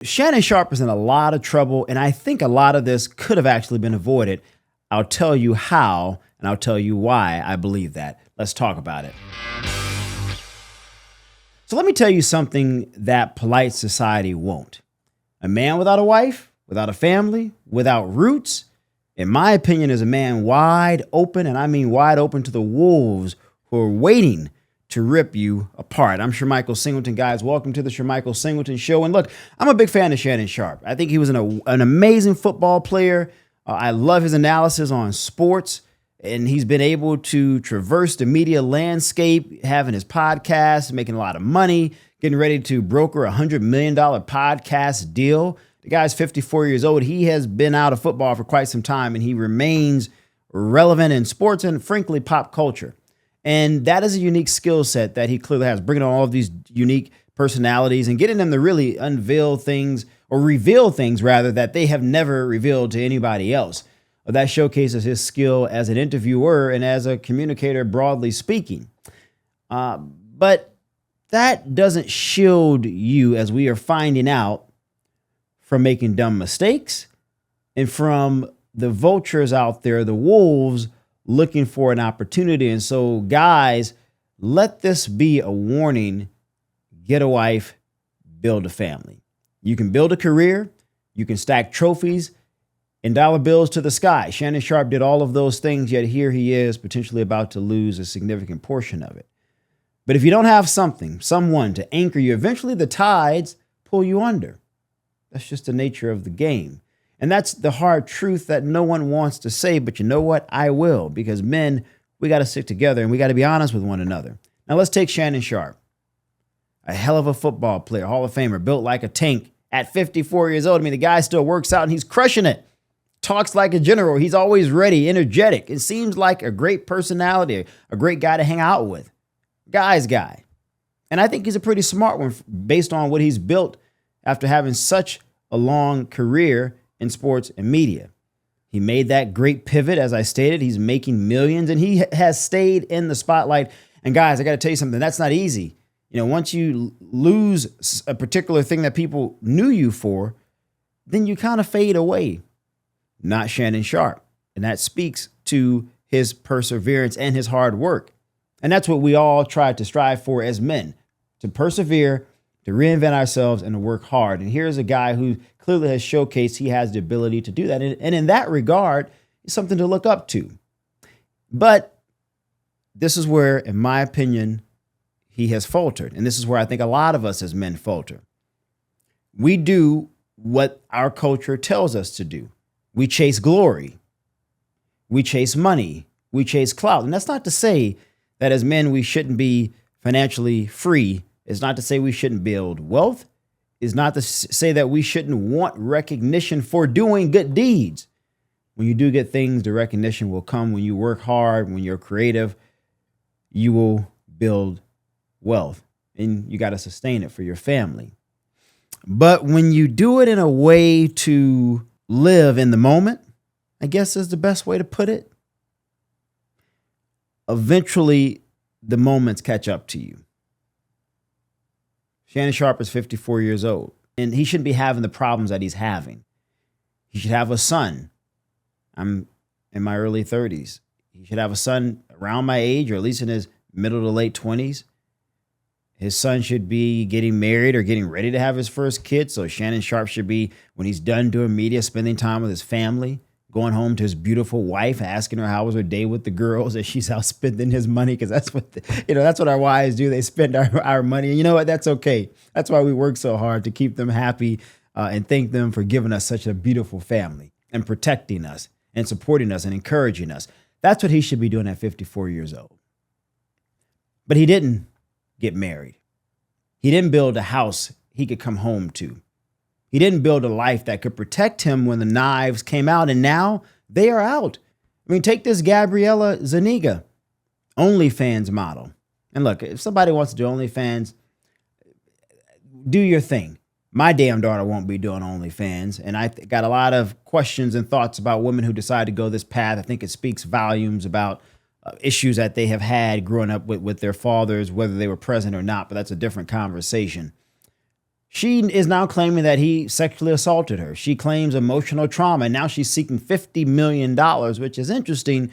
Shannon Sharpe is in a lot of trouble, and I think a lot of this could have actually been avoided. I'll tell you how, and I'll tell you why I believe that. Let's talk about it. So let me tell you something that polite society won't. A man without a wife, without a family, without roots, in my opinion, is a man wide open, and I mean wide open to the wolves who are waiting to rip you apart. I'm Shermichael Singleton, guys. Welcome to the Shermichael Singleton Show. And look, I'm a big fan of Shannon Sharpe. I think he was an amazing football player. I love his analysis on sports, and he's been able to traverse the media landscape, having his podcast, making a lot of money, getting ready to broker a $100 million podcast deal. The guy's 54 years old. He has been out of football for quite some time, and he remains relevant in sports and, frankly, pop culture. And that is a unique skill set that he clearly has, bringing on all of these unique personalities and getting them to really unveil things, or reveal things rather, that they have never revealed to anybody else. That showcases his skill as an interviewer and as a communicator, broadly speaking. But that doesn't shield you, as we are finding out, from making dumb mistakes and from the vultures out there, the wolves, looking for an opportunity. And so, guys, let this be a warning. Get a wife, build a family. You can build a career, you can stack trophies and dollar bills to the sky. Shannon Sharpe did all of those things, yet here he is potentially about to lose a significant portion of it. But if you don't have someone to anchor you, eventually the tides pull you under. That's just the nature of the game. And that's the hard truth that no one wants to say, but you know what? I will, because men, we got to stick together and we got to be honest with one another. Now let's take Shannon Sharpe, a hell of a football player, Hall of Famer, built like a tank at 54 years old. I mean, the guy still works out and he's crushing it. Talks like a general. He's always ready, energetic. It seems like a great personality, a great guy to hang out with. Guy's guy. And I think he's a pretty smart one based on what he's built after having such a long career in sports and media. He made that great pivot, as I stated. He's making millions, and he has stayed in the spotlight. And guys, I got to tell you something. That's not easy. You know, once you lose a particular thing that people knew you for, then you kind of fade away. Not Shannon Sharpe. And that speaks to his perseverance and his hard work. And that's what we all try to strive for as men, to persevere, to reinvent ourselves, and to work hard. And here's a guy who clearly has showcased he has the ability to do that. And in that regard, it's something to look up to. But this is where, in my opinion, he has faltered. And this is where I think a lot of us as men falter. We do what our culture tells us to do. We chase glory. We chase money. We chase clout. And that's not to say that as men, we shouldn't be financially free. It's not to say we shouldn't build wealth. It's not to say that we shouldn't want recognition for doing good deeds. When you do good things, the recognition will come. When you work hard, when you're creative, you will build wealth, and you got to sustain it for your family. But when you do it in a way to live in the moment, I guess is the best way to put it, eventually the moments catch up to you. Shannon Sharpe is 54 years old, and he shouldn't be having the problems that he's having. He should have a son. I'm in my early 30s. He should have a son around my age, or at least in his middle to late 20s. His son should be getting married or getting ready to have his first kid. So Shannon Sharpe should be, when he's done doing media, spending time with his family, going home to his beautiful wife, asking her how was her day with the girls, as she's out spending his money, because that's what that's what our wives do. They spend our money, and you know what? That's okay. That's why we work so hard, to keep them happy and thank them for giving us such a beautiful family and protecting us and supporting us and encouraging us. That's what he should be doing at 54 years old. But he didn't get married. He didn't build a house he could come home to. He didn't build a life that could protect him when the knives came out, and now they are out. I mean, take this Gabriella Zuniga, OnlyFans model. And look, if somebody wants to do OnlyFans, do your thing. My damn daughter won't be doing OnlyFans, and I got a lot of questions and thoughts about women who decide to go this path. I think it speaks volumes about issues that they have had growing up with their fathers, whether they were present or not, but that's a different conversation. She is now claiming that he sexually assaulted her. She claims emotional trauma, and now she's seeking $50 million, which is interesting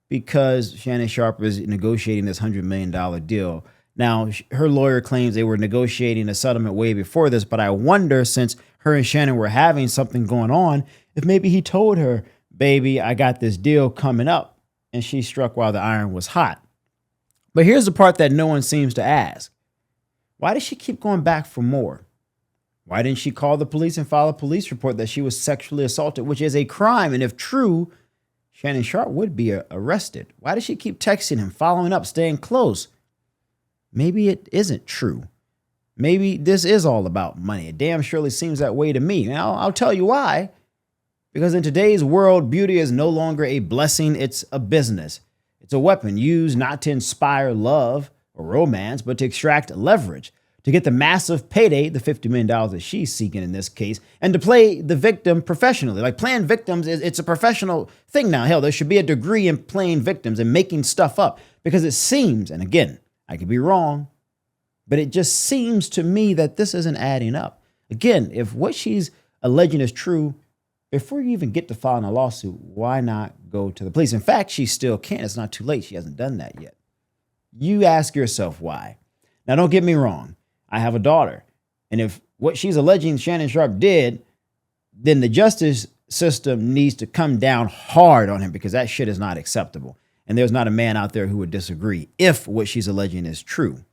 because Shannon Sharpe is negotiating this $100 million deal. Now, her lawyer claims they were negotiating a settlement way before this, but I wonder, since her and Shannon were having something going on, if maybe he told her, baby, I got this deal coming up, and she struck while the iron was hot. But here's the part that no one seems to ask. Why does she keep going back for more? Why didn't she call the police and file a police report that she was sexually assaulted, which is a crime? And if true, Shannon Sharpe would be arrested. Why does she keep texting him, following up, staying close? Maybe it isn't true. Maybe this is all about money. It damn surely seems that way to me. Now, I'll tell you why. Because in today's world, beauty is no longer a blessing, it's a business. It's a weapon used not to inspire love or romance, but to extract leverage, to get the massive payday, the $50 million that she's seeking in this case, and to play the victim professionally. Like, playing victims, it's a professional thing now. Hell, there should be a degree in playing victims and making stuff up, because it seems, and again, I could be wrong, but it just seems to me that this isn't adding up. Again, if what she's alleging is true, before you even get to filing a lawsuit, why not go to the police? In fact, she still can. It's not too late. She hasn't done that yet. You ask yourself why. Now, don't get me wrong. I have a daughter. And if what she's alleging Shannon Sharpe did, then the justice system needs to come down hard on him, because that shit is not acceptable. And there's not a man out there who would disagree if what she's alleging is true.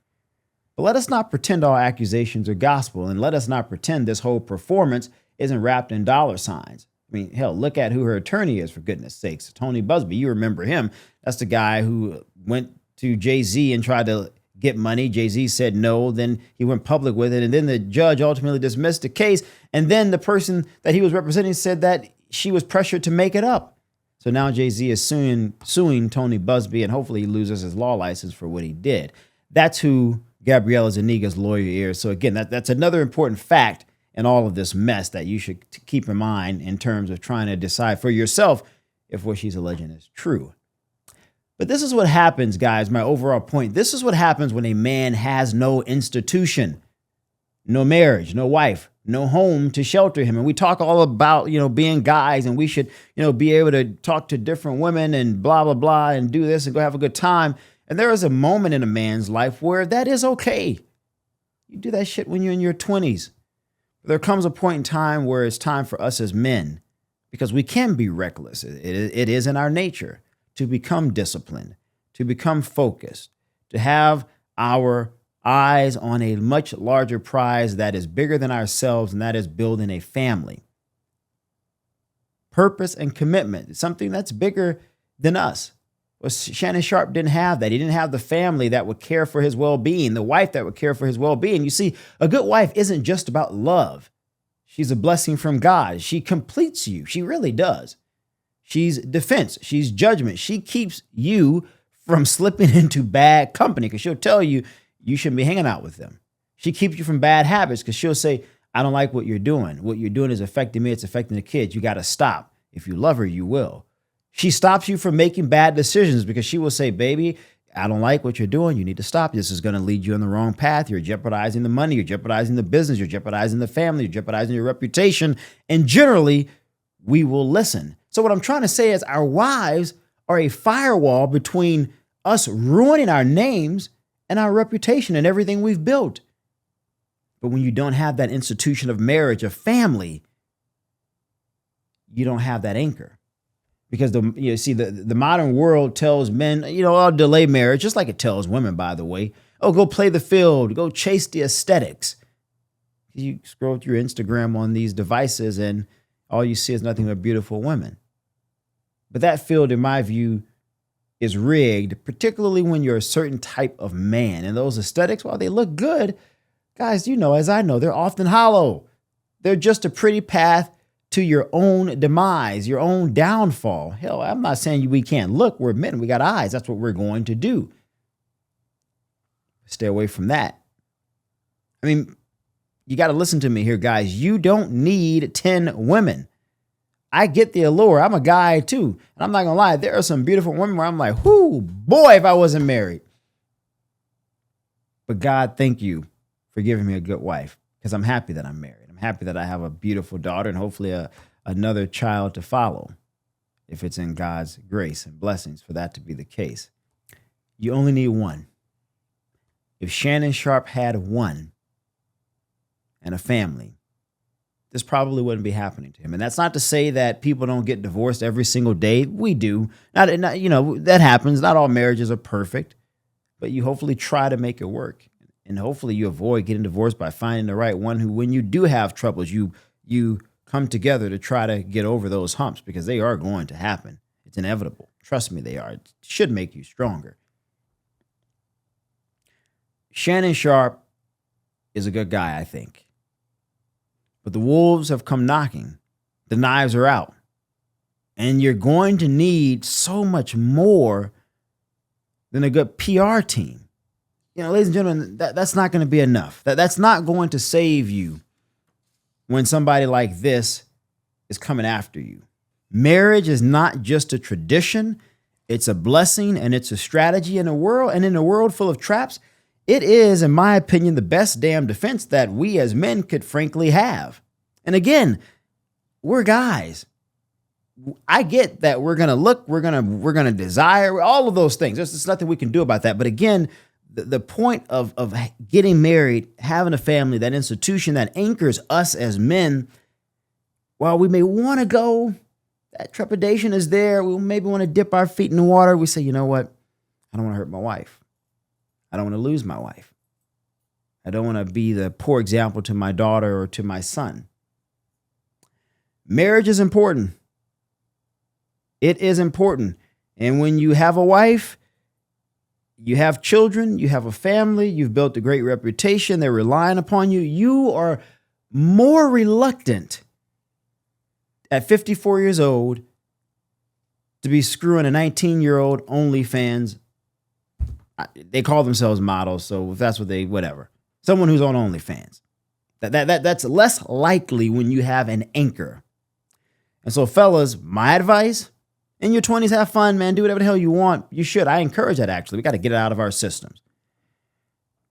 But let us not pretend all accusations are gospel, and let us not pretend this whole performance isn't wrapped in dollar signs. I mean, hell, look at who her attorney is, for goodness sakes. Tony Busby, you remember him. That's the guy who went to Jay-Z and tried to get money. Jay-Z said no. Then he went public with it. And then the judge ultimately dismissed the case. And then the person that he was representing said that she was pressured to make it up. So now Jay-Z is suing Tony Busby, and hopefully he loses his law license for what he did. That's who Gabriella Zuniga's lawyer is. So again, that's another important fact in all of this mess that you should keep in mind in terms of trying to decide for yourself if what she's alleging is true. But this is what happens, guys, my overall point. This is what happens when a man has no institution, no marriage, no wife, no home to shelter him. And we talk all about, being guys, and we should, be able to talk to different women and blah, blah, blah, and do this and go have a good time. And there is a moment in a man's life where that is okay. You do that shit when you're in your 20s. There comes a point in time where it's time for us as men, because we can be reckless. It is in our nature to become disciplined, to become focused, to have our eyes on a much larger prize that is bigger than ourselves, and that is building a family. Purpose and commitment is something that's bigger than us. Well, Shannon Sharpe didn't have that. He didn't have the family that would care for his well-being, the wife that would care for his well-being. You see, a good wife isn't just about love. She's a blessing from God. She completes you. She really does. She's defense. She's judgment. She keeps you from slipping into bad company, because she'll tell you you shouldn't be hanging out with them. She keeps you from bad habits, because she'll say, I don't like what you're doing. What you're doing is affecting me. It's affecting the kids. You got to stop. If you love her, you will. She stops you from making bad decisions, because she will say, baby, I don't like what you're doing. You need to stop. This is going to lead you on the wrong path. You're jeopardizing the money. You're jeopardizing the business. You're jeopardizing the family. You're jeopardizing your reputation. And generally, we will listen. So what I'm trying to say is our wives are a firewall between us ruining our names and our reputation and everything we've built. But when you don't have that institution of marriage, of family, you don't have that anchor. Because the modern world tells men, I'll delay marriage, just like it tells women, by the way. Oh, go play the field, go chase the aesthetics. You scroll through your Instagram on these devices and all you see is nothing but beautiful women. But that field, in my view, is rigged, particularly when you're a certain type of man. And those aesthetics, while they look good, guys, as I know, they're often hollow. They're just a pretty path to your own demise, your own downfall. Hell, I'm not saying we can't look. We're men. We got eyes. That's what we're going to do. Stay away from that. I mean, you got to listen to me here, guys. You don't need 10 women. I get the allure. I'm a guy too. And I'm not going to lie. There are some beautiful women where I'm like, whoo, boy, if I wasn't married. But God, thank you for giving me a good wife. because I'm happy that I'm married. I'm happy that I have a beautiful daughter and hopefully another child to follow, if it's in God's grace and blessings for that to be the case. You only need one. If Shannon Sharpe had one and a family, this probably wouldn't be happening to him. And that's not to say that people don't get divorced every single day. We do. Not, that happens. Not all marriages are perfect, but you hopefully try to make it work. And hopefully you avoid getting divorced by finding the right one who, when you do have troubles, you come together to try to get over those humps, because they are going to happen. It's inevitable. Trust me, they are. It should make you stronger. Shannon Sharpe is a good guy, I think. But the wolves have come knocking. The knives are out. And you're going to need so much more than a good PR team. Ladies and gentlemen, that's not going to be enough. That's not going to save you when somebody like this is coming after you. Marriage is not just a tradition. It's a blessing, and it's a strategy in a world full of traps. It is, in my opinion, the best damn defense that we as men could frankly have. And again, we're guys. I get that we're going to look, we're going to desire, all of those things. There's nothing we can do about that. But again, the point of getting married, having a family, that institution that anchors us as men, while we may want to go, that trepidation is there. We maybe want to dip our feet in the water. We say, you know what? I don't want to hurt my wife. I don't want to lose my wife. I don't want to be the poor example to my daughter or to my son. Marriage is important. It is important. And when you have a wife, you have children, you have a family, you've built a great reputation, they're relying upon you, you are more reluctant at 54 years old to be screwing a 19-year-old OnlyFans. They call themselves models, so if that's what whatever. Someone who's on OnlyFans. That's less likely when you have an anchor. And so, fellas, my advice, in your 20s, have fun, man. Do whatever the hell you want. You should. I encourage that, actually. We got to get it out of our systems.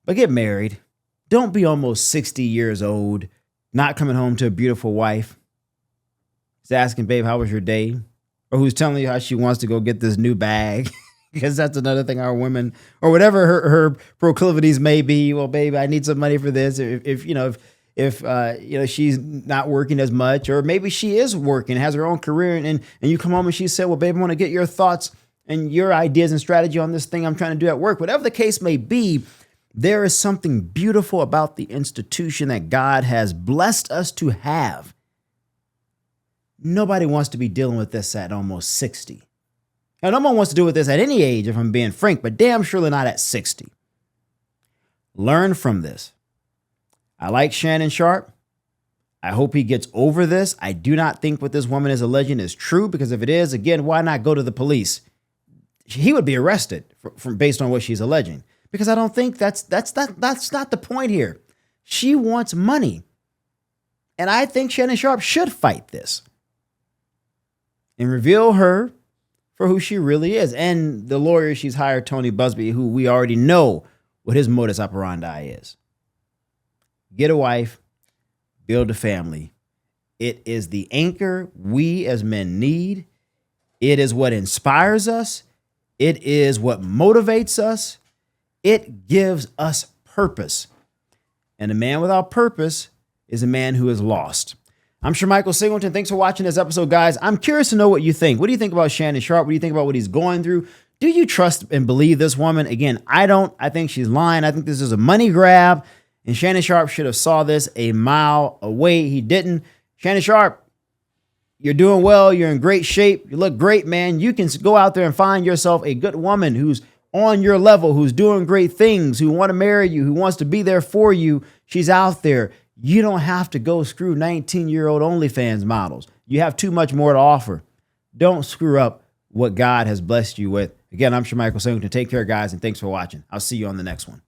But get married. Don't be almost 60 years old, not coming home to a beautiful wife. Just asking, babe, how was your day? Or who's telling you how she wants to go get this new bag. Because that's another thing our women, or whatever her proclivities may be. Well, babe, I need some money for this. If she's not working as much, or maybe she is working, has her own career, and you come home and she said, well, babe, I want to get your thoughts and your ideas and strategy on this thing I'm trying to do at work. Whatever the case may be, there is something beautiful about the institution that God has blessed us to have. Nobody wants to be dealing with this at almost 60. Now, no one wants to deal with this at any age, if I'm being frank, but damn surely not at 60. Learn from this. I like Shannon Sharpe. I hope he gets over this. I do not think what this woman is alleging is true, because if it is, again, why not go to the police? He would be arrested based on what she's alleging, because I don't think that's not the point here. She wants money. And I think Shannon Sharpe should fight this and reveal her for who she really is. And the lawyer she's hired, Tony Busby, who we already know what his modus operandi is. Get a wife, build a family. It is the anchor we as men need. It is what inspires us. It is what motivates us. It gives us purpose. And a man without purpose is a man who is lost. I'm Michael Singleton. Thanks for watching this episode, guys. I'm curious to know what you think. What do you think about Shannon Sharpe? What do you think about what he's going through? Do you trust and believe this woman? Again, I don't. I think she's lying. I think this is a money grab. And Shannon Sharpe should have saw this a mile away. He didn't. Shannon Sharpe, you're doing well. You're in great shape. You look great, man. You can go out there and find yourself a good woman who's on your level, who's doing great things, who want to marry you, who wants to be there for you. She's out there. You don't have to go screw 19-year-old OnlyFans models. You have too much more to offer. Don't screw up what God has blessed you with. Again, I'm Michael Singleton. Take care, guys, and thanks for watching. I'll see you on the next one.